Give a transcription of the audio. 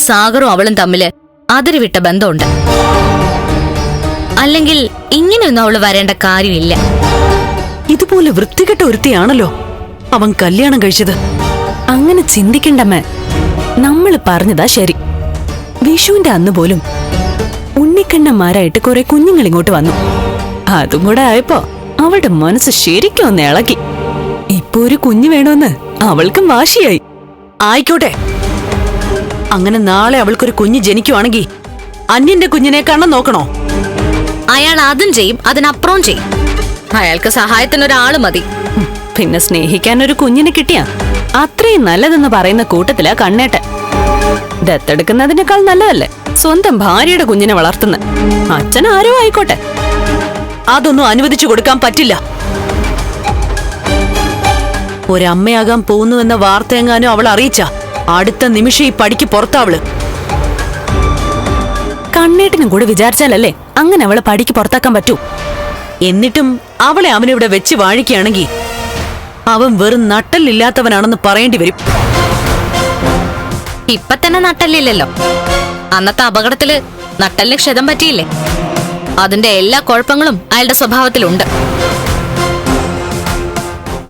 സാഗറും അവളും തമ്മില് അതിരുവിട്ട ബന്ധമുണ്ട്. അല്ലെങ്കിൽ ഇങ്ങനെയൊന്നും അവള് വരേണ്ട കാര്യമില്ല. ഇതുപോലെ വൃത്തികെട്ട ഒരുത്തിയാണല്ലോ അവൻ കല്യാണം കഴിച്ചത്. അങ്ങനെ ചിന്തിക്കണ്ടമ്മേ. നമ്മള് പറഞ്ഞതാ ശരി. വിഷുവിന്റെ അന്ന് പോലും ഉണ്ണിക്കണ്ണന്മാരായിട്ട് കുറെ കുഞ്ഞുങ്ങൾ ഇങ്ങോട്ട് വന്നു. അതും കൂടെ ആയപ്പോ അവളുടെ മനസ്സ് ശരിക്കും ഒന്ന് ഇളകി. ഇപ്പൊ ഒരു കുഞ്ഞു വേണമെന്ന് അവൾക്കും വാശിയായി. ആയിക്കോട്ടെ, അങ്ങനെ നാളെ അവൾക്കൊരു കുഞ്ഞ് ജനിക്കുവാണെങ്കിൽ അന്യന്റെ കുഞ്ഞിനെ കണ്ണം നോക്കണോ? അയാൾ അതും ചെയ്യും, അതിനപ്പുറവും ചെയ്യും. അയാൾക്ക് സഹായത്തിനൊരാള് മതി. പിന്നെ സ്നേഹിക്കാൻ ഒരു കുഞ്ഞിനെ കിട്ടിയാ അത്രയും നല്ലതെന്ന് പറയുന്ന കൂട്ടത്തിലാ കണ്ണേട്ടൻ. ദത്തെടുക്കുന്നതിനേക്കാൾ നല്ലതല്ലേ സ്വന്തം ഭാര്യയുടെ കുഞ്ഞിനെ വളർത്തുന്ന. അച്ഛൻ ആരോ ആയിക്കോട്ടെ, അതൊന്നും അനുവദിച്ചു കൊടുക്കാൻ പറ്റില്ല. ഒരമ്മയാകാൻ പോകുന്നുവെന്ന വാർത്തയെങ്ങാനും അവൾ അറിയിച്ച അടുത്ത നിമിഷം ഈ പടിക്ക് പുറത്താവള്. കണ്ണേട്ടനും കൂടെ വിചാരിച്ചാലല്ലേ അങ്ങനെ അവളെ പടിക്ക് പുറത്താക്കാൻ പറ്റൂ. എന്നിട്ടും അവളെ അവനിവിടെ വെച്ച് വാഴിക്കുകയാണെങ്കിൽ അവൻ വെറും നട്ടല്ലില്ലാത്തവനാണെന്ന് പറയേണ്ടി വരും. ഇപ്പൊ തന്നെ നട്ടല്ലില്ലല്ലോ. അന്നത്തെ അപകടത്തില് നട്ടലിന് ക്ഷതം പറ്റിയില്ലേ? അതിന്റെ എല്ലാ കുഴപ്പങ്ങളും അയാളുടെ സ്വഭാവത്തിലുണ്ട്.